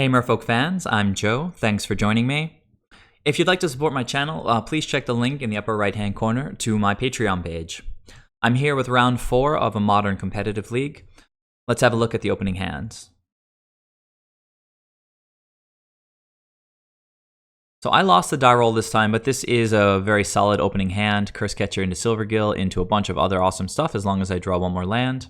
Hey Merfolk fans, I'm Joe. Thanks for joining me. If you'd like to support my channel, please check the link in the upper right hand corner to my Patreon page. I'm here with round 4 of a modern competitive league. Let's have a look at the opening hands. So I lost the die roll this time, but this is a very solid opening hand. Cursecatcher into Silvergill into a bunch of other awesome stuff as long as I draw one more land.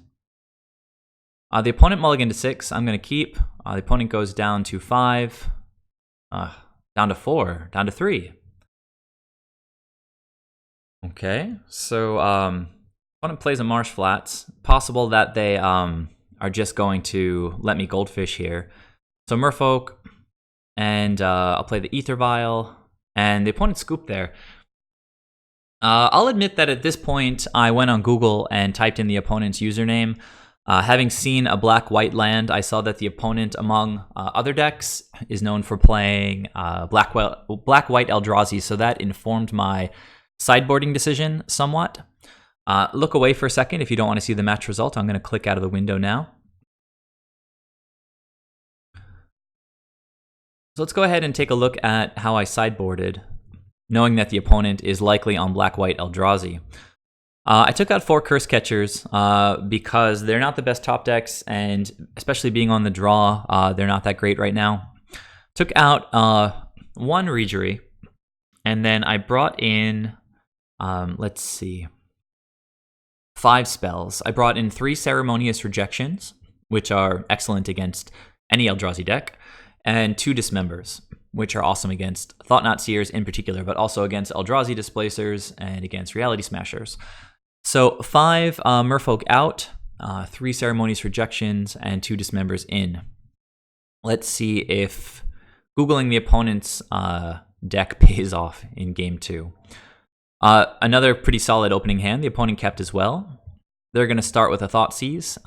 The opponent mulligan to 6, I'm going to keep. The opponent goes down to 5, down to 4, down to 3. Okay, so opponent plays a Marsh Flats. Possible that they are just going to let me Goldfish here. So Merfolk, and I'll play the AEther Vial, and the opponent scooped there. I'll admit that at this point, I went on Google and typed in the opponent's username. Having seen a black-white land, I saw that the opponent, among other decks, is known for playing black-white Eldrazi, so that informed my sideboarding decision somewhat. Look away for a second if you don't want to see the match result. I'm going to click out of the window now. So let's go ahead and take a look at how I sideboarded, knowing that the opponent is likely on black-white Eldrazi. I took out 4 Cursecatchers because they're not the best top decks, and especially being on the draw, they're not that great right now. Took out 1 Reejerey, and then I brought in, let's see, 5 spells. I brought in 3 Ceremonious Rejections, which are excellent against any Eldrazi deck, and 2 Dismembers, which are awesome against Thought-Knot Seers in particular, but also against Eldrazi Displacers and against Reality Smashers. So 5 Merfolk out, 3 Ceremonious Rejections, and 2 Dismembers in. Let's see if Googling the opponent's deck pays off in game 2. Another pretty solid opening hand the opponent kept as well. They're going to start with a Thoughtseize.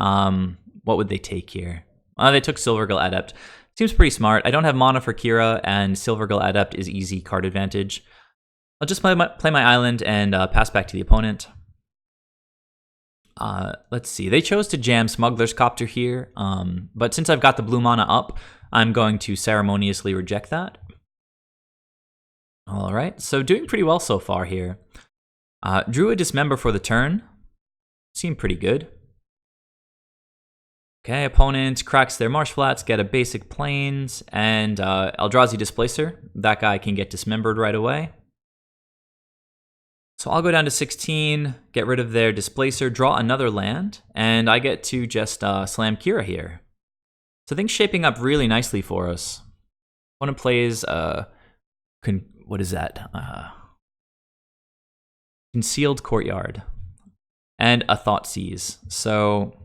What would they take here? They took Silvergill Adept. Seems pretty smart. I don't have mana for Kira, and Silvergill Adept is easy card advantage. I'll just play my island and pass back to the opponent. Let's see. They chose to jam Smuggler's Copter here, but since I've got the blue mana up, I'm going to ceremoniously reject that. All right, so doing pretty well so far here. Drew a Dismember for the turn. Seemed pretty good. Okay, opponent cracks their Marsh Flats, get a basic Plains, and Eldrazi Displacer. That guy can get dismembered right away. So I'll go down to 16, get rid of their Displacer, draw another land, and I get to just slam Kira here. So things shaping up really nicely for us. Opponent plays, what is that? Concealed Courtyard, and a Thoughtseize. So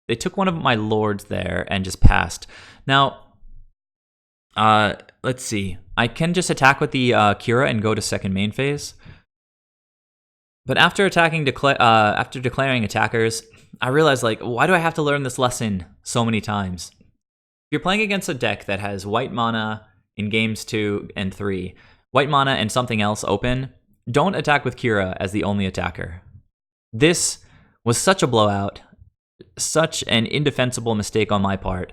they took one of my lords there and just passed. Now, let's see. I can just attack with the Kira and go to second main phase. But after after declaring attackers, I realized, like, why do I have to learn this lesson so many times? If you're playing against a deck that has white mana in games 2 and 3, white mana and something else open, don't attack with Kira as the only attacker. This was such a blowout. Such an indefensible mistake on my part.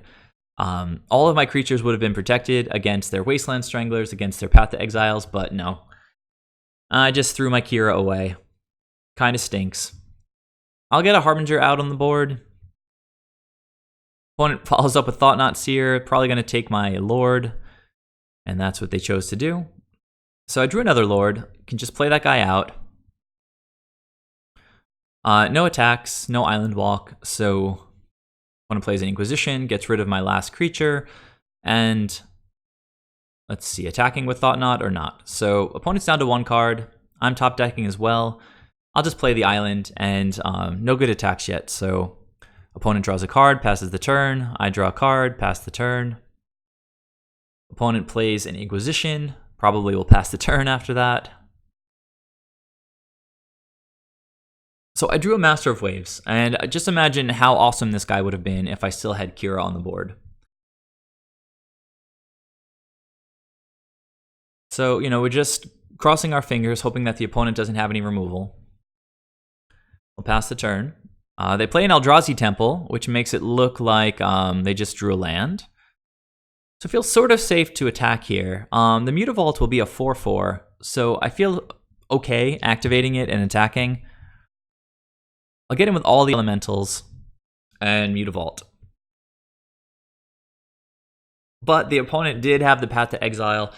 All of my creatures would have been protected against their Wasteland Stranglers, against their Path to Exiles, but no. I just threw my Kira away. Kind of stinks. I'll get a Harbinger out on the board. Opponent follows up with Thought-Knot Seer, probably going to take my Lord, and that's what they chose to do. So I drew another Lord, can just play that guy out. No attacks, no Island Walk, so opponent plays an Inquisition, gets rid of my last creature, and let's see, attacking with Thought-Knot or not. So opponent's down to 1 card, I'm top decking as well. I'll just play the island, and no good attacks yet, so opponent draws a card, passes the turn, I draw a card, pass the turn. Opponent plays an Inquisition, probably will pass the turn after that. So I drew a Master of Waves, and just imagine how awesome this guy would have been if I still had Kira on the board. So, you know, we're just crossing our fingers, hoping that the opponent doesn't have any removal. We'll pass the turn. They play an Eldrazi Temple, which makes it look like they just drew a land. So it feels sort of safe to attack here. The Mutavault will be a 4/4, so I feel okay activating it and attacking. I'll get in with all the elementals and Mutavault. But the opponent did have the Path to Exile,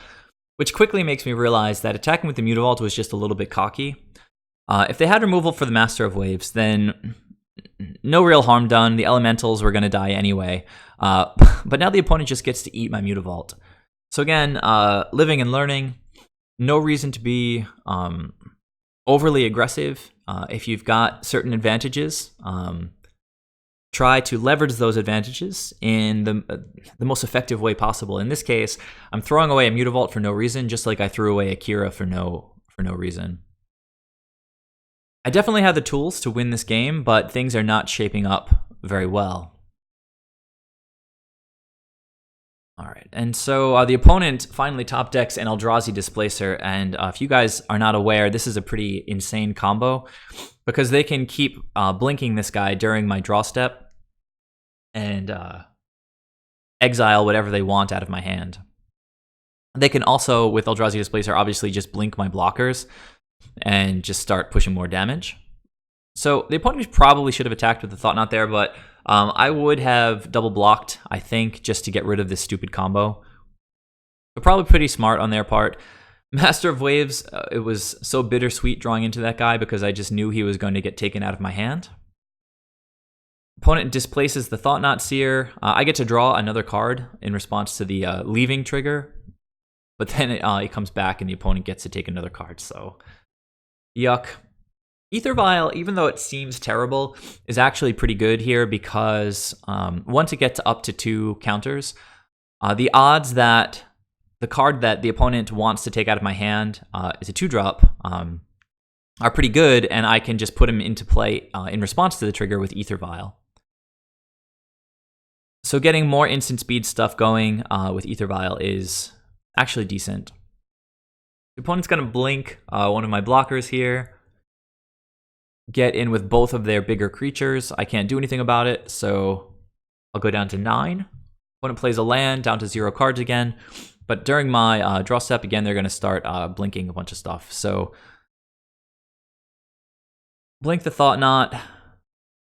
which quickly makes me realize that attacking with the Mutavault was just a little bit cocky. If they had removal for the Master of Waves, then no real harm done. The elementals were going to die anyway. But now the opponent just gets to eat my Mutavault. So again, living and learning. No reason to be overly aggressive. If you've got certain advantages, try to leverage those advantages in the most effective way possible. In this case, I'm throwing away a Mutavault for no reason, just like I threw away a Kira for no reason. I definitely have the tools to win this game, but things are not shaping up very well. All right, and so the opponent finally top decks an Eldrazi Displacer, and if you guys are not aware, this is a pretty insane combo because they can keep blinking this guy during my draw step and exile whatever they want out of my hand. They can also, with Eldrazi Displacer, obviously just blink my blockers and just start pushing more damage. So the opponent probably should have attacked with the Thought Knot there, but I would have double blocked, I think, just to get rid of this stupid combo. But probably pretty smart on their part. Master of Waves, it was so bittersweet drawing into that guy because I just knew he was going to get taken out of my hand. Opponent displaces the Thought Knot Seer. I get to draw another card in response to the leaving trigger, but then it comes back and the opponent gets to take another card, so yuck. Aether Vial, even though it seems terrible, is actually pretty good here because once it gets up to 2 counters, the odds that the card that the opponent wants to take out of my hand is a 2-drop are pretty good, and I can just put him into play in response to the trigger with Aether Vial. So getting more instant speed stuff going with Aether Vial is actually decent. The opponent's going to blink one of my blockers here. Get in with both of their bigger creatures. I can't do anything about it, so I'll go down to 9. Opponent plays a land, down to 0 cards again. But during my draw step, again, they're going to start blinking a bunch of stuff. So blink the Thought Knot,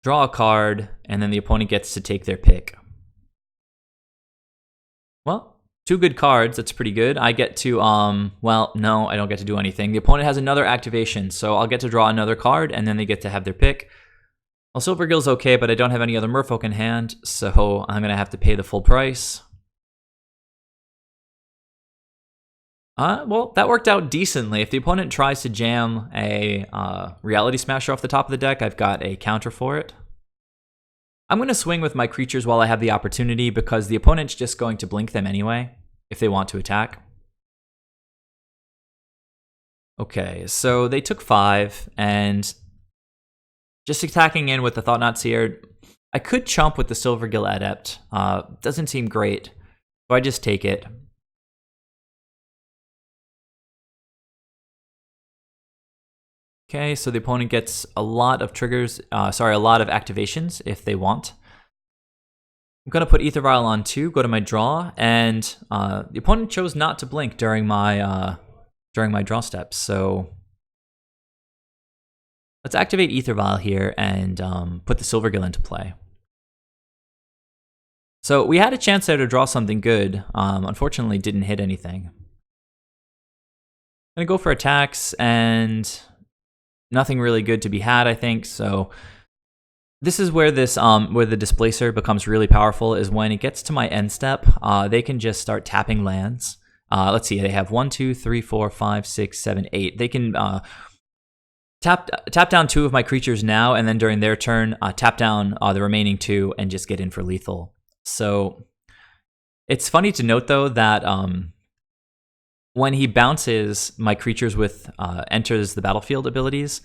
draw a card, and then the opponent gets to take their pick. Well, 2 good cards, that's pretty good. I get to, well, no, I don't get to do anything. The opponent has another activation, so I'll get to draw another card, and then they get to have their pick. Well, Silvergill's okay, but I don't have any other Merfolk in hand, so I'm going to have to pay the full price. Well, that worked out decently. If the opponent tries to jam a Reality Smasher off the top of the deck, I've got a counter for it. I'm going to swing with my creatures while I have the opportunity because the opponent's just going to blink them anyway if they want to attack. Okay, so they took 5, and just attacking in with the Thought Knot Seer, I could chump with the Silvergill Adept. Doesn't seem great, so I just take it. Okay, so the opponent gets a lot of triggers, a lot of activations if they want. I'm going to put Aether Vial on 2, go to my draw, and the opponent chose not to blink during my draw steps. So let's activate Aether Vial here and put the Silvergill into play. So we had a chance there to draw something good. Unfortunately, didn't hit anything. I'm going to go for attacks, and nothing really good to be had, I think. So this is where this where the Displacer becomes really powerful, is when it gets to my end step, they can just start tapping lands. Let's see, they have 1, 2, 3, 4, 5, 6, 7, 8. They can tap down 2 of my creatures now, and then during their turn, tap down the remaining 2 and just get in for lethal. So it's funny to note though that when he bounces my creatures with enters the battlefield abilities,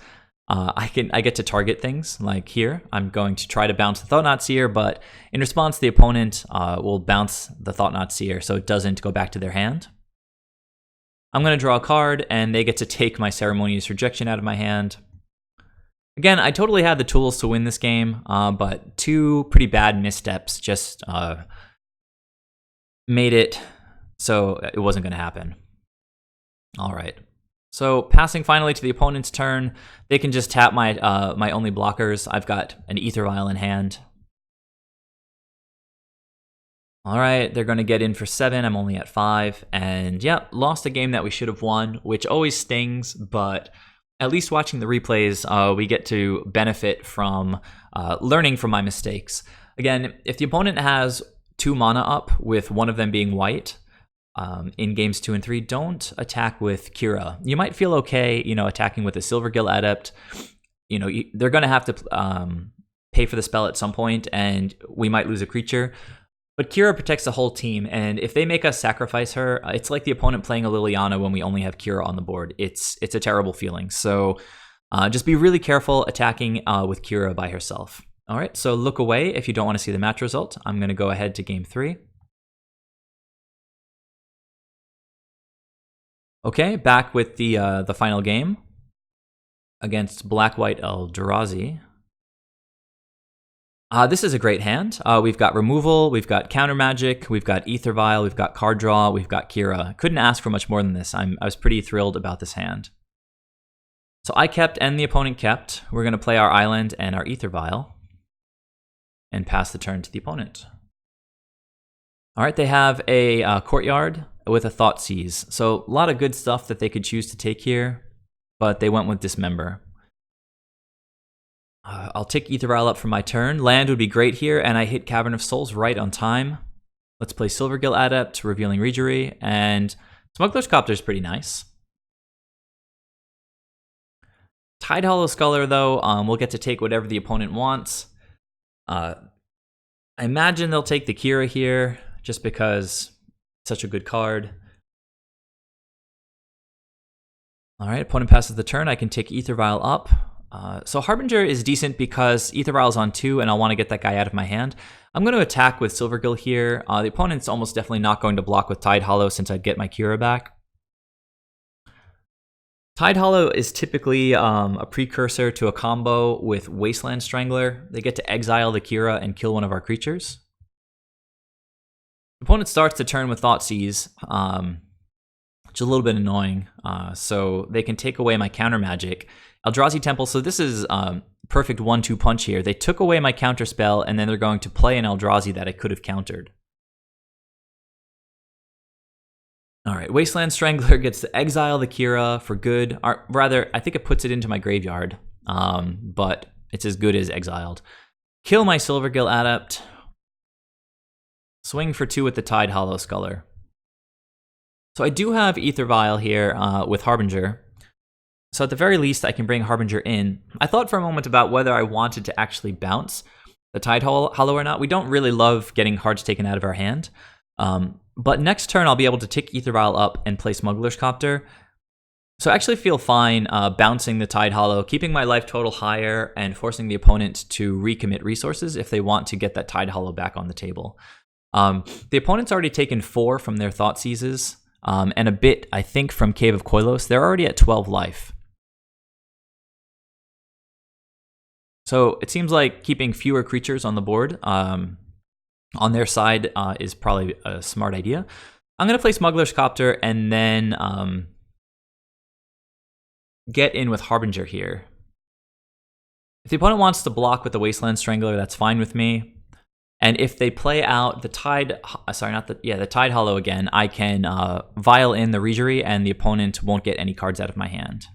I get to target things. Like here, I'm going to try to bounce the Thought Knot Seer, but in response, the opponent will bounce the Thought Knot Seer so it doesn't go back to their hand. I'm going to draw a card, and they get to take my Ceremonious Rejection out of my hand. Again, I totally had the tools to win this game, but 2 pretty bad missteps just made it so it wasn't going to happen. All right. So passing finally to the opponent's turn, they can just tap my my only blockers. I've got an Aether Vial in hand. All right, they're going to get in for 7. I'm only at 5. And yeah, lost a game that we should have won, which always stings, but at least watching the replays, we get to benefit from learning from my mistakes. Again, if the opponent has 2 mana up, with one of them being white, in games 2 and 3, don't attack with Kira. You might feel okay, attacking with a Silvergill Adept. They're going to have to pay for the spell at some point, and we might lose a creature. But Kira protects the whole team, and if they make us sacrifice her, it's like the opponent playing a Liliana when we only have Kira on the board. It's a terrible feeling. So just be really careful attacking with Kira by herself. All right, so look away if you don't want to see the match result. I'm going to go ahead to game 3. Okay, back with the final game against Black-White Eldrazi. This is a great hand. We've got removal, we've got counter magic, we've got Aether Vial, we've got card draw, we've got Kira. Couldn't ask for much more than this. I was pretty thrilled about this hand. So I kept and the opponent kept. We're going to play our island and our Aether Vial and pass the turn to the opponent. All right, they have a courtyard with a Thoughtseize. So a lot of good stuff that they could choose to take here, but they went with Dismember. I'll take Aether Vial up for my turn. Land would be great here, and I hit Cavern of Souls right on time. Let's play Silvergill Adept, Revealing Reejerey, and Smuggler's Copter is pretty nice. Tidehollow Sculler, though, we'll get to take whatever the opponent wants. I imagine they'll take the Kira here, just because it's such a good card. All right, opponent passes the turn. I can take Aether Vial up. So Harbinger is decent because Aether Vial is on 2, and I'll want to get that guy out of my hand. I'm going to attack with Silvergill here. The opponent's almost definitely not going to block with Tidehollow since I get my Kira back. Tidehollow is typically a precursor to a combo with Wasteland Strangler. They get to exile the Kira and kill one of our creatures. The opponent starts the turn with Thoughtseize, which is a little bit annoying. So they can take away my counter magic. Eldrazi Temple, so this is perfect 1-2 punch here. They took away my counter spell, and then they're going to play an Eldrazi that I could have countered. All right, Wasteland Strangler gets to exile the Kira for good. Or rather, I think it puts it into my graveyard, but it's as good as exiled. Kill my Silvergill Adept. Swing for 2 with the Tidehollow Sculler. So I do have Aether Vial here with Harbinger. So at the very least, I can bring Harbinger in. I thought for a moment about whether I wanted to actually bounce the Tidehollow or not. We don't really love getting cards taken out of our hand. But next turn, I'll be able to tick Aether Vial up and play Smuggler's Copter. So I actually feel fine bouncing the Tidehollow, keeping my life total higher, and forcing the opponent to recommit resources if they want to get that Tidehollow back on the table. The opponent's already taken 4 from their Thoughtseizes, and a bit, I think, from Cave of Koilos. They're already at 12 life. So it seems like keeping fewer creatures on the board on their side is probably a smart idea. I'm going to play Smuggler's Copter and then get in with Harbinger here. If the opponent wants to block with the Wasteland Strangler, that's fine with me. And if they play out the Tidehollow again, I can Vial in the Reejerey, and the opponent won't get any cards out of my hand.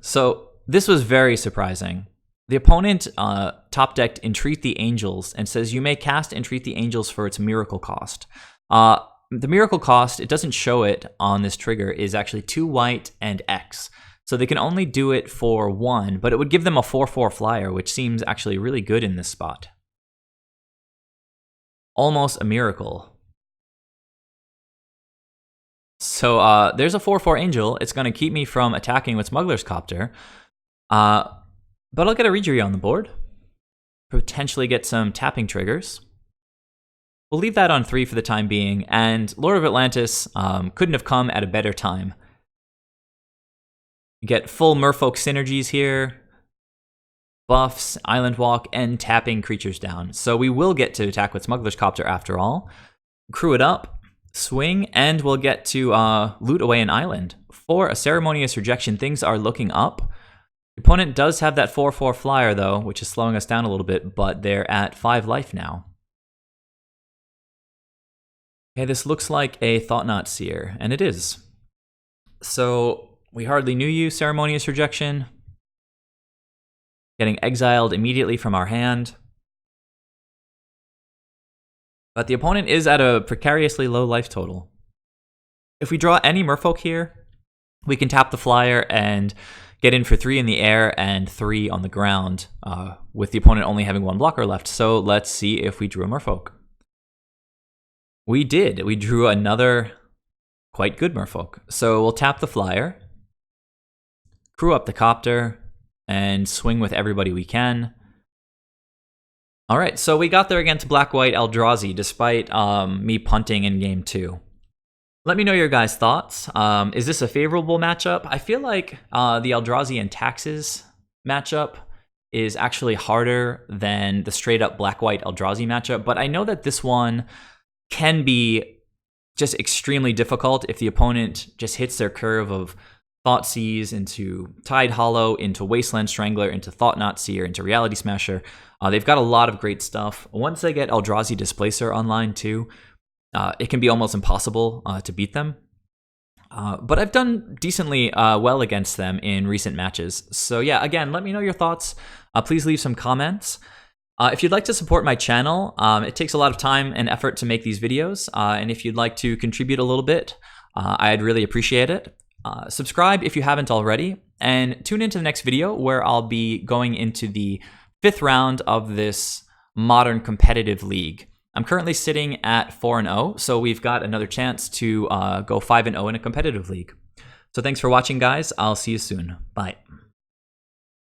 So this was very surprising. The opponent top-decked Entreat the Angels and says you may cast Entreat the Angels for its miracle cost. The miracle cost, it doesn't show it on this trigger, is actually 2 white and X. So they can only do it for 1, but it would give them a 4/4 flyer, which seems actually really good in this spot. Almost a miracle. So there's a 4/4 Angel. It's going to keep me from attacking with Smuggler's Copter. But I'll get a Reejerey on the board. Potentially get some tapping triggers. We'll leave that on 3 for the time being. And Lord of Atlantis couldn't have come at a better time. You get full Merfolk synergies here. buffs, Island Walk, and tapping creatures down. So we will get to attack with Smuggler's Copter after all. Crew it up, swing, and we'll get to loot away an island. For a Ceremonious Rejection, things are looking up. The opponent does have that 4/4 flyer though, which is slowing us down a little bit, but they're at 5 life now. Okay, this looks like a Thought-Knot Seer, and it is. So we hardly knew you, Ceremonious Rejection. Getting exiled immediately from our hand. But the opponent is at a precariously low life total. If we draw any Merfolk here, we can tap the flyer and get in for 3 in the air and 3 on the ground, with the opponent only having 1 blocker left. So let's see if we drew a Merfolk. We did. We drew another quite good Merfolk. So we'll tap the flyer, crew up the Copter, and swing with everybody we can. All right, so we got there against Black-White Eldrazi, despite me punting in game 2. Let me know your guys' thoughts. Is this a favorable matchup? I feel like the Eldrazi and Taxes matchup is actually harder than the straight-up Black-White Eldrazi matchup, but I know that this one can be just extremely difficult if the opponent just hits their curve of Thoughtseize into Tide Hollow, into Wasteland Strangler, into Thought-Knot Seer, into Reality Smasher. They've got a lot of great stuff. Once they get Eldrazi Displacer online too, it can be almost impossible to beat them. But I've done decently well against them in recent matches. So yeah, again, let me know your thoughts. Please leave some comments. If you'd like to support my channel, it takes a lot of time and effort to make these videos. And if you'd like to contribute a little bit, I'd really appreciate it. Subscribe if you haven't already, and tune into the next video where I'll be going into the 5th round of this modern competitive league. I'm currently sitting at 4-0, so we've got another chance to go 5-0 in a competitive league. So thanks for watching, guys. I'll see you soon. Bye.